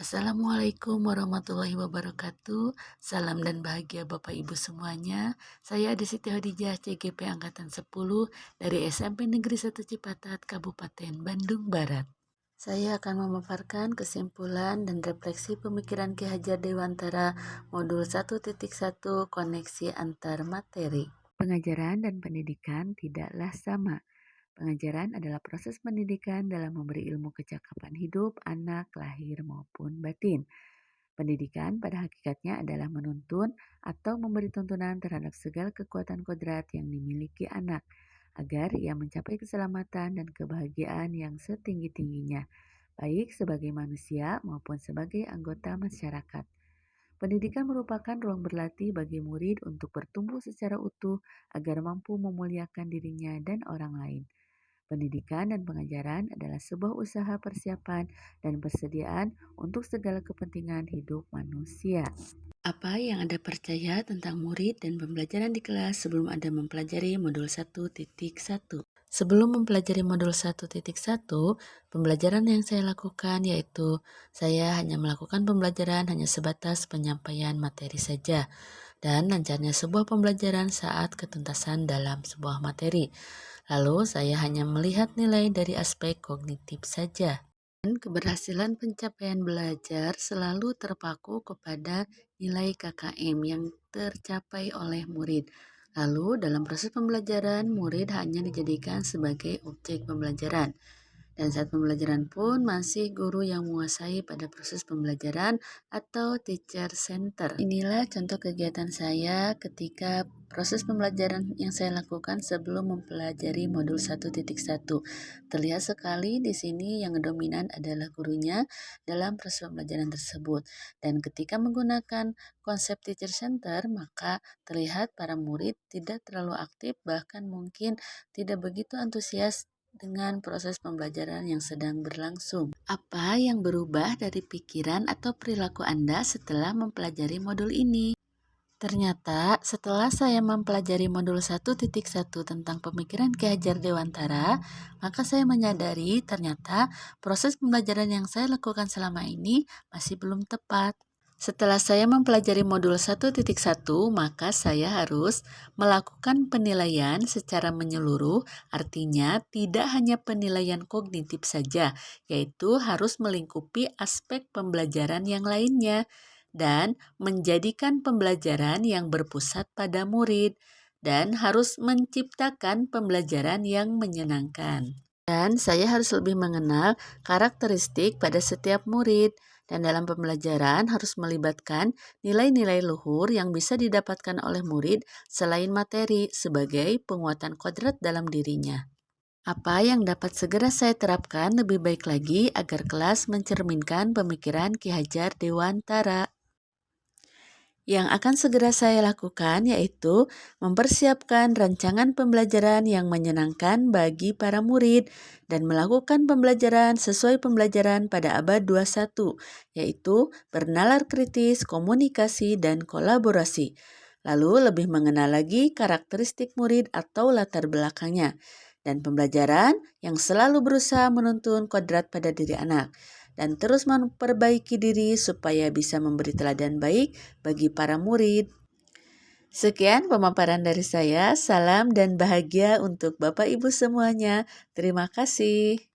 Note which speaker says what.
Speaker 1: Assalamualaikum warahmatullahi wabarakatuh. Salam dan bahagia Bapak Ibu semuanya. Saya Siti Hadijah CGP Angkatan 10 dari SMP Negeri 1 Cipatat, Kabupaten Bandung Barat. Saya akan memaparkan kesimpulan dan refleksi pemikiran Ki Hajar Dewantara Modul 1.1 Koneksi Antar Materi. Pengajaran dan pendidikan tidaklah sama. Pengajaran adalah proses pendidikan dalam memberi ilmu kecakapan hidup anak lahir maupun batin. Pendidikan pada hakikatnya adalah menuntun atau memberi tuntunan terhadap segala kekuatan kodrat yang dimiliki anak, agar ia mencapai keselamatan dan kebahagiaan yang setinggi-tingginya, baik sebagai manusia maupun sebagai anggota masyarakat. Pendidikan merupakan ruang berlatih bagi murid untuk bertumbuh secara utuh agar mampu memuliakan dirinya dan orang lain. Pendidikan dan pengajaran adalah sebuah usaha persiapan dan persediaan untuk segala kepentingan hidup manusia. Apa yang Anda percaya tentang murid dan pembelajaran di kelas sebelum Anda mempelajari modul 1.1? Sebelum mempelajari modul 1.1, pembelajaran yang saya lakukan yaitu saya hanya melakukan pembelajaran hanya sebatas penyampaian materi saja dan lancarnya sebuah pembelajaran saat ketuntasan dalam sebuah materi. Lalu saya hanya melihat nilai dari aspek kognitif saja. Dan keberhasilan pencapaian belajar selalu terpaku kepada nilai KKM yang tercapai oleh murid. Lalu dalam proses pembelajaran, murid hanya dijadikan sebagai objek pembelajaran. Dan saat pembelajaran pun masih guru yang menguasai pada proses pembelajaran atau teacher center. Inilah contoh kegiatan saya ketika proses pembelajaran yang saya lakukan sebelum mempelajari modul 1.1. Terlihat sekali di sini yang dominan adalah gurunya dalam proses pembelajaran tersebut. Dan ketika menggunakan konsep teacher center, maka terlihat para murid tidak terlalu aktif, bahkan mungkin tidak begitu antusias dengan proses pembelajaran yang sedang berlangsung. Apa yang berubah dari pikiran atau perilaku Anda setelah mempelajari modul ini? Ternyata setelah saya mempelajari modul 1.1 tentang pemikiran Ki Hajar Dewantara, maka saya menyadari ternyata proses pembelajaran yang saya lakukan selama ini masih belum tepat. Setelah saya mempelajari modul 1.1, maka saya harus melakukan penilaian secara menyeluruh, artinya tidak hanya penilaian kognitif saja, yaitu harus melingkupi aspek pembelajaran yang lainnya, dan menjadikan pembelajaran yang berpusat pada murid, dan harus menciptakan pembelajaran yang menyenangkan. Dan saya harus lebih mengenal karakteristik pada setiap murid. Dan dalam pembelajaran harus melibatkan nilai-nilai luhur yang bisa didapatkan oleh murid selain materi sebagai penguatan kodrat dalam dirinya. Apa yang dapat segera saya terapkan lebih baik lagi agar kelas mencerminkan pemikiran Ki Hajar Dewantara? Yang akan segera saya lakukan yaitu mempersiapkan rancangan pembelajaran yang menyenangkan bagi para murid dan melakukan pembelajaran sesuai pembelajaran pada abad 21, yaitu bernalar kritis, komunikasi, dan kolaborasi. Lalu lebih mengenal lagi karakteristik murid atau latar belakangnya, dan pembelajaran yang selalu berusaha menuntun kodrat pada diri anak dan terus memperbaiki diri supaya bisa memberi teladan baik bagi para murid. Sekian pemaparan dari saya, salam dan bahagia untuk Bapak Ibu semuanya. Terima kasih.